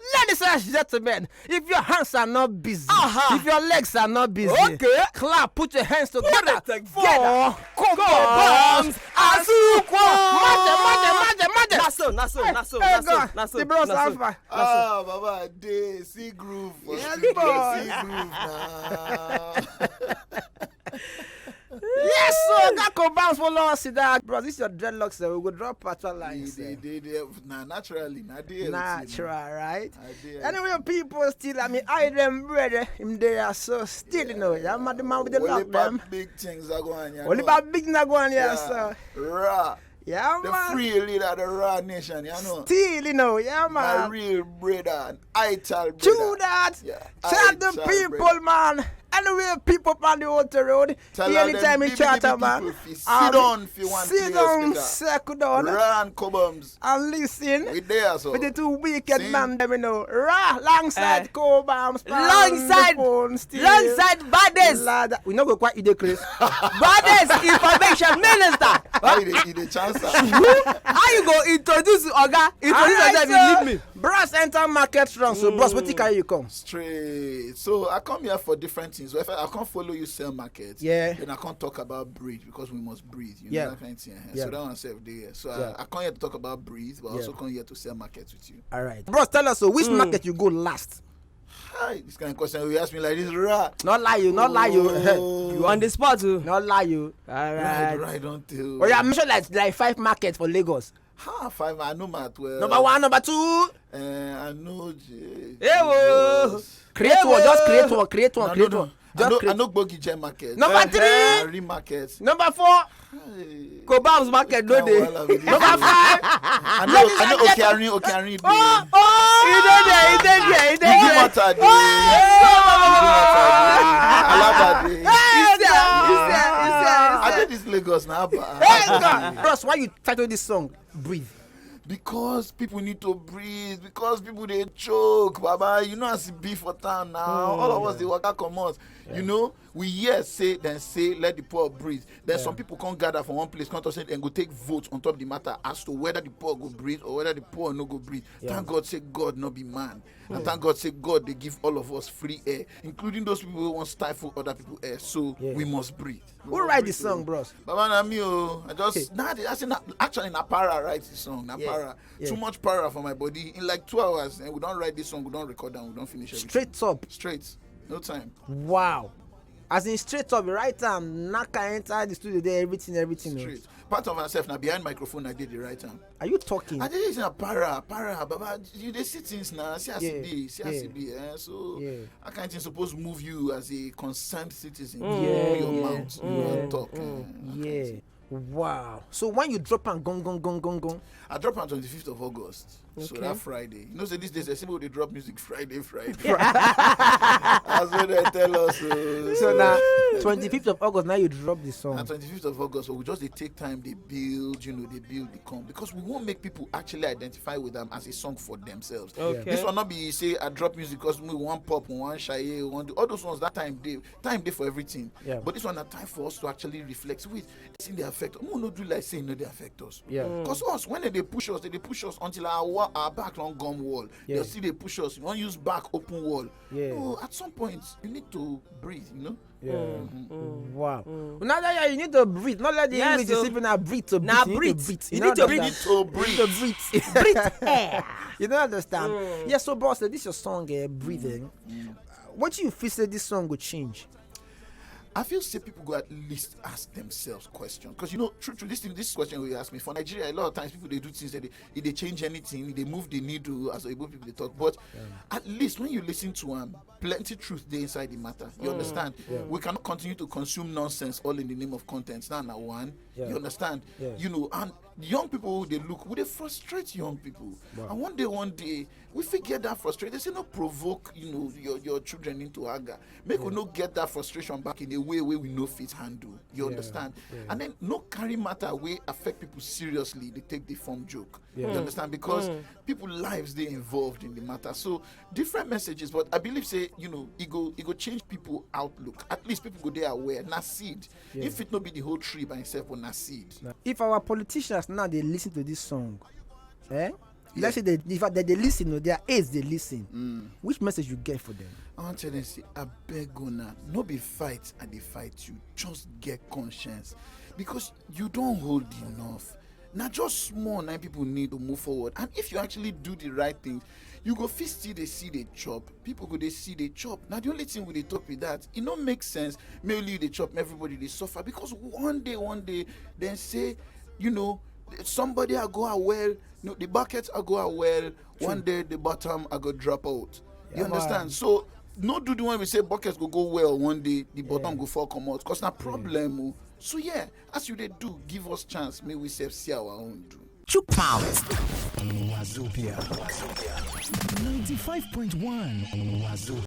Ladies and gentlemen, if your hands are not busy, if your legs are not busy, clap, put your hands together for Cobhams and Soso. Naso. The bros alpha. Baba, day, see groove. See groove now. Yes, so got Cobhams for long. See that, bro. This is your dreadlocks. We will drop patrol lines. Naturally, natural, right? Anyway, people still, I them brother, him they are so still, you know. I'm not the man with the lock them. Big things are going on. Only about big things are going on, so. Raw. Yeah, the man. free leader of the Raw Nation, you know. Still, you know, yeah, man. My real brother, an Ital brother. True that. Yeah, chat the people, brother. Man. Anyway, people on the outer road. Anytime you chat, man. Sit down if you want to. Sit down, circle down. Run, Cobhams. And listen. We there, so. With the two wicked men, them, you know. Raw, alongside Cobhams. Alongside Bades. We not go quite eat the Chris. Bades Information Minister. How you the chance? How you go introduce Oga? Introduce yourself, you leave me. Bros enter market strong. So, bros, what can you come? Straight. So, I come here for different things. So if I can't follow you sell market, then I can't talk about breathe because we must breathe. You know that kind of thing. So that one self there. So I can't here to talk about breathe, but I also come here to sell markets with you. All right, bros, tell us. So which market you go last? Hi, this kind of question you ask me like this, right? Not lie you. You on the spot too. Not lie you. All right. Right on till. Oh, yeah, mention like 5 markets for Lagos. 5. I know my 12. Number 1, number 2. I know. Create one. Just create one. No. I know Bogi Gem Market. Number 3. Re Market. Number 4. Cobhams Market, no day. Number 5. I know Okearin. He did there. I did this Lagos now. Bros, why you title this song Breathe? Because people need to breathe. Because people they choke, Baba. You know as it be for town now. All of us they waka come out. You know, we say, let the poor breathe. Then some people can't gather from one place, can't say and go take votes on top of the matter as to whether the poor go breathe or whether the poor no go breathe. Thank God say God not be man. And thank God say God they give all of us free air, including those people who want to stifle other people air. So we must breathe. Who write this song, bros? Baba Namio. Actually Napara writes this song. Napara. Too much para for my body. In like 2 hours, and we don't write this song, we don't record and we don't finish everything. Straight. No time. Wow. As in straight up, right time, Naka enter the studio there, everything. Straight. Part of myself now behind microphone, I did the right time. Are you talking? I did it in a para, Baba. You they see things now, see as it be. So I can't supposed to move you as a concerned citizen. Your mouth, you talk. Wow. So when you drop and gong. I drop on 25th of August. So that Friday. You know, so these days, they say they drop music Friday. That's what they tell us. So now, 25th of August, now you drop the song. And 25th of August, so they take time, they build, they come. Because we won't make people actually identify with them as a song for themselves. Okay. This will not be, say, I drop music because we want pop, we want shy, we want all those ones, that time day for everything. Yeah. But this one, a time for us to actually reflect. Wait, this thing they affect us. We not do like saying no, they affect us. Yeah. Because us, when they push us until our back long gum wall. They'll see they push us. You want to use back open wall. No, at some point you need to breathe, you know? Wow. Now that you need to breathe. Not let the English is even breathe to breathe. Now breathe. You need to breathe. Breathe air. You don't understand? Yes, so boss, this is your song, Breathing. What do you feel say this song would change? I feel say people go at least ask themselves questions. Because, you know, true, this question you ask me, for Nigeria, a lot of times people, they do things that they change anything, they move the needle, as Igbo people, they talk. But at least when you listen to plenty truth there inside the matter. You understand? We cannot continue to consume nonsense all in the name of content. Now, one. You understand? You know, and young people, they frustrate young people. And one day, we get that frustration. They say, no, provoke, you know, your children into anger. Make we not get that frustration back in a way where we know fit handle. You understand? And then no carry matter way affect people seriously. They take the form joke. You understand? Because people lives they involved in the matter. So different messages, but I believe say, you know, it go change people outlook. At least people go there aware. Na seed. If it not be the whole tree by itself, but na seed. If our politicians now they listen to this song, Let's say the fact that they listen, their aides they listen. Which message you get for them? I want to tell them, say, I beg una, no be fight and they fight you. Just get conscience. Because you don't hold enough. Now just small, 9 people need to move forward. And if you actually do the right thing, you go fit still they see the chop. People go they see the chop. Now the only thing with the talk with that, it don't make sense. Mainly the chop, everybody they suffer. Because one day, then say, somebody I go out well, the buckets I go out well. True. One day the bottom I go drop out. You understand? Man. So no do the one we say buckets go well one day, the bottom go fall come out. Cause na problem. So yeah, as you they do, give us chance. May we see our own do. Chook pounds. Wazobia. 95.1 Wazobia.